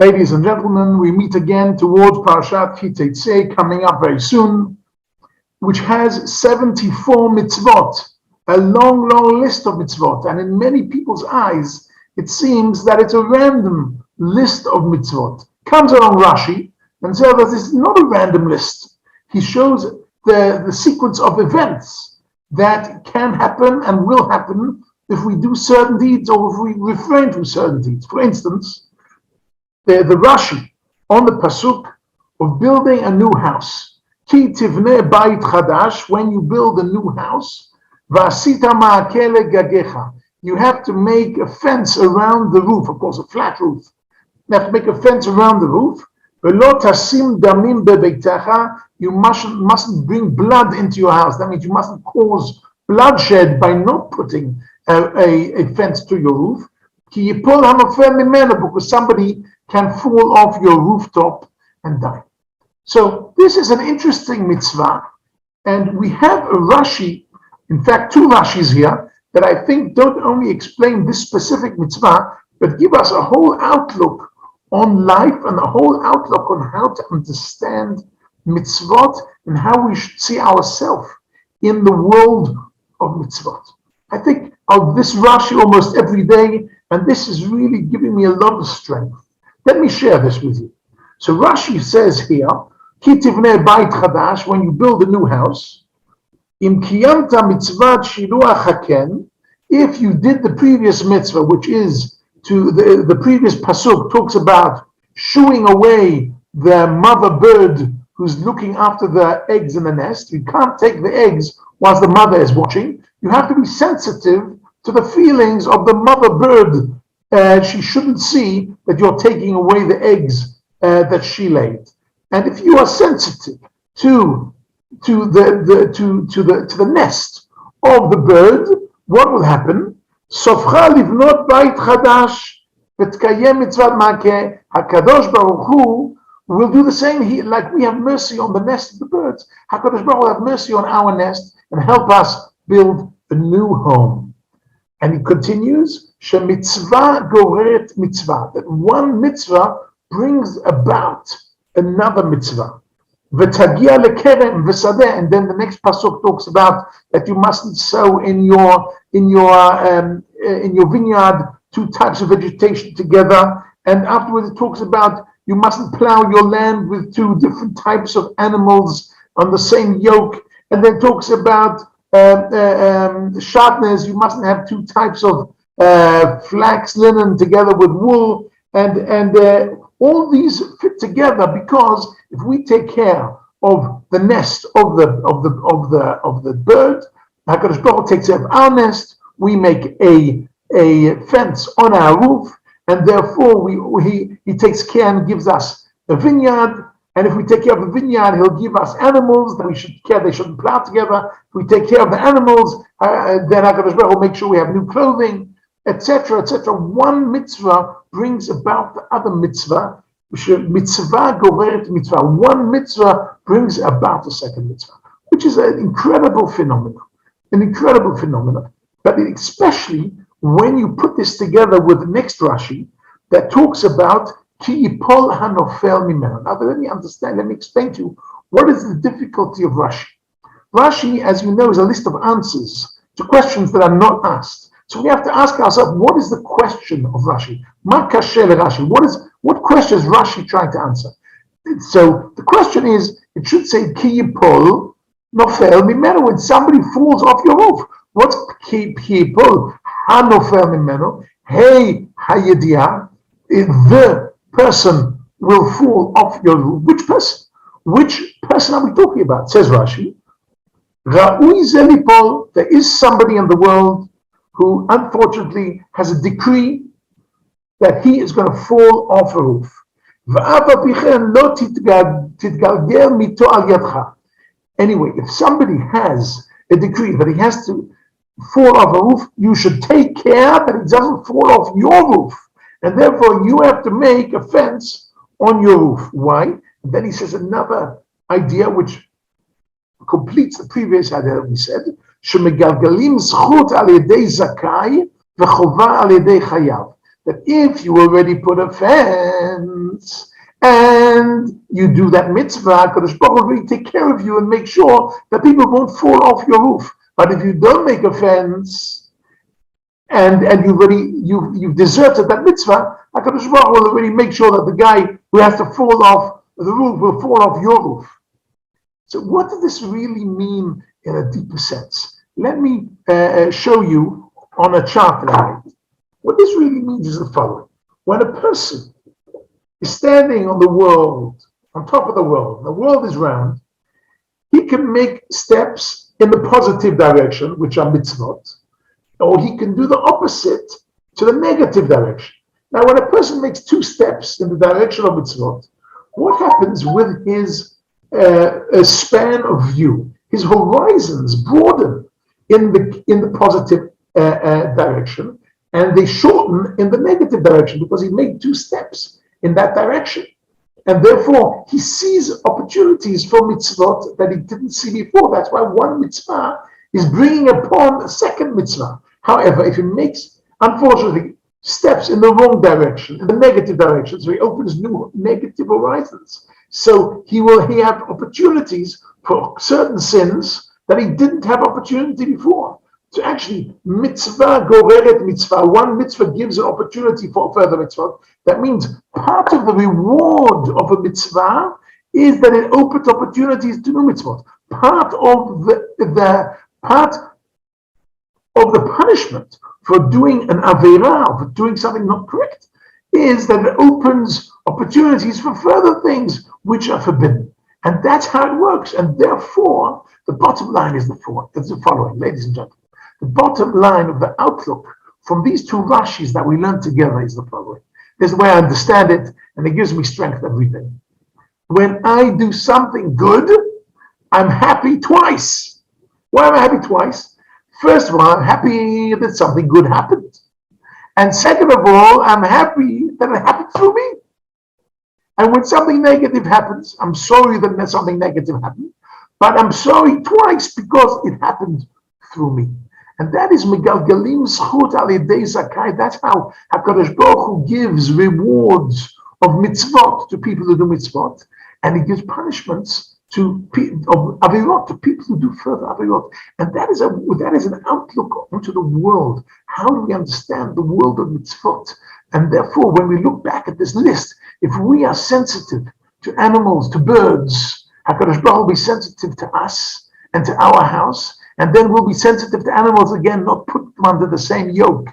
Ladies and gentlemen, we meet again towards Parashat Ki Teitzei, coming up very soon, which has 74 mitzvot, a long, long list of mitzvot. And in many people's eyes, it seems that it's a random list of mitzvot. Comes along Rashi and says that this is not a random list. He shows the sequence of events that can happen and will happen if we do certain deeds or if we refrain from certain deeds. For instance, the Rashi on the pasuk of building a new house. Ki tivneh bayit chadash, when you build a new house, v'asita ma'akeh gagecha, you have to make a fence around the roof, of course a flat roof. You have to make a fence around the roof. V'lo tasim damim bebeitecha, you mustn't bring blood into your house. That means you mustn't cause bloodshed by not putting a fence to your roof. Ki yipol hanofel mimenu, because somebody can fall off your rooftop and die. So this is an interesting mitzvah, and we have a Rashi, in fact 2 Rashis here, that I think don't only explain this specific mitzvah, but give us a whole outlook on life and a whole outlook on how to understand mitzvot and how we should see ourselves in the world of mitzvot. I think of this Rashi almost every day, and this is really giving me a lot of strength. Let me share this with you. So Rashi says here, Ki tivneh bayit chadash, when you build a new house, im kiyamta mitzvat shiluach haken, if you did the previous mitzvah, which is to the previous pasuk talks about shooing away the mother bird who's looking after the eggs in the nest. You can't take the eggs whilst the mother is watching. You have to be sensitive to the feelings of the mother bird. She shouldn't see that you're taking away the eggs that she laid. And if you are sensitive to the nest of the bird, what will happen? Sofcha livnot bayit chadash v'tkayem mitzvat makeh. Hakadosh Baruch Hu will do the same. Like we have mercy on the nest of the birds, Hakadosh Baruch Hu will have mercy on our nest and help us build a new home. And he continues, shemitzvah goreret mitzvah, that one mitzvah brings about another mitzvah. V'tagia lekerem v'sadeh, and then the next pasuk talks about that you mustn't sow in your vineyard 2 types of vegetation together. And afterwards it talks about you mustn't plow your land with 2 different types of animals on the same yoke. And then talks about sharpness, you mustn't have 2 types of flax linen together with wool, and all these fit together, because if we take care of the nest of the bird, HaKadosh Baruch Hu takes care of our nest. We make a fence on our roof, and therefore he takes care and gives us a vineyard. And if we take care of the vineyard, he'll give us animals that we should care. They shouldn't plow together. If we take care of the animals, then HaKadosh Baruch Hu will make sure we have new clothing, etc., etc. One mitzvah brings about the other mitzvah. Mitzvah goreret mitzvah. One mitzvah brings about the second mitzvah, which is an incredible phenomenon. An incredible phenomenon. But especially when you put this together with the next Rashi that talks about Ki yipol hanofel mimenu. Now, let me explain to you what is the difficulty of Rashi. Rashi, as you know, is a list of answers to questions that are not asked. So we have to ask ourselves, what is the question of Rashi? Ma kasheh leRashi. What question is Rashi trying to answer? So the question is, it should say Ki yipol nofel mimenu, when somebody falls off your roof. What's Ki yipol hanofel mimenu? Hey hayediah, the person will fall off your roof. Which person? Which person are we talking about? Says Rashi, Ra'ui ze lipol, there is somebody in the world who unfortunately has a decree that he is going to fall off a roof. Anyway, if somebody has a decree that he has to fall off a roof, you should take care that it doesn't fall off your roof. And therefore, you have to make a fence on your roof. Why? And then he says another idea which completes the previous idea that we said. שמגלגלים זכות על ידי זכאי וחובה על ידי חייב. that if you already put a fence and you do that mitzvah, Kadosh Baruch Hu will really take care of you and make sure that people won't fall off your roof. But if you don't make a fence and you've deserted that mitzvah, Kadosh Baruch Hu will already make sure that the guy who has to fall off the roof will fall off your roof. So what does this really mean in a deeper sense? Let me show you on a chart that I made. What this really means is the following. When a person is standing on the world, on top of the world is round, he can make steps in the positive direction, which are mitzvot, or he can do the opposite to the negative direction. Now, when a person makes 2 steps in the direction of mitzvot, what happens with his span of view? His horizons broaden in the positive direction, and they shorten in the negative direction because he made 2 steps in that direction. And therefore, he sees opportunities for mitzvot that he didn't see before. That's why one mitzvah is bringing upon a second mitzvah. However, if he makes, unfortunately, steps in the wrong direction, in the negative direction, so he opens new negative horizons. So he have opportunities for certain sins that he didn't have opportunity before. So actually, mitzvah goreret mitzvah, one mitzvah gives an opportunity for further mitzvah. That means part of the reward of a mitzvah is that it opens opportunities to new mitzvot. Part of the punishment for doing an aveirah, for doing something not correct, is that it opens opportunities for further things which are forbidden. And that's how it works. And therefore, the bottom line is the following, ladies and gentlemen. The bottom line of the outlook from these 2 Rashis that we learned together is the following. This is the way I understand it, and it gives me strength every day. When I do something good, I'm happy twice. Why am I happy twice? First of all, I'm happy that something good happened. And second of all, I'm happy that it happened through me. And when something negative happens, I'm sorry that something negative happened, but I'm sorry twice because it happened through me. And that is Megalgalim Zchut Al Yedei Zakai. That's how HaKadosh Baruch Hu gives rewards of mitzvot to people who do mitzvot, and he gives punishments of avirot to people who do further avirot. And that is an outlook onto the world. How do we understand the world of mitzvot? And therefore, when we look back at this list, if we are sensitive to animals, to birds, HaKadosh Baruch Hu will be sensitive to us and to our house. And then we'll be sensitive to animals again, not put them under the same yoke.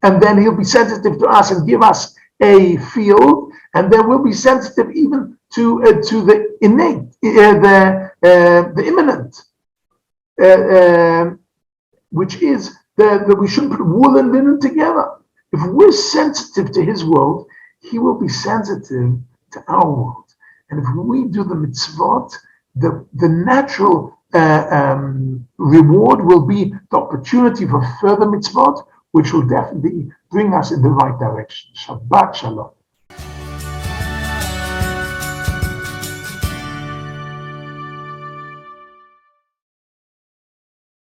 And then he'll be sensitive to us and give us a field. And then we'll be sensitive even to the innate, the imminent, which is that we shouldn't put wool and linen together. If we're sensitive to his world, he will be sensitive to our world. And if we do the mitzvot, the natural reward will be the opportunity for further mitzvot, which will definitely bring us in the right direction. Shabbat Shalom.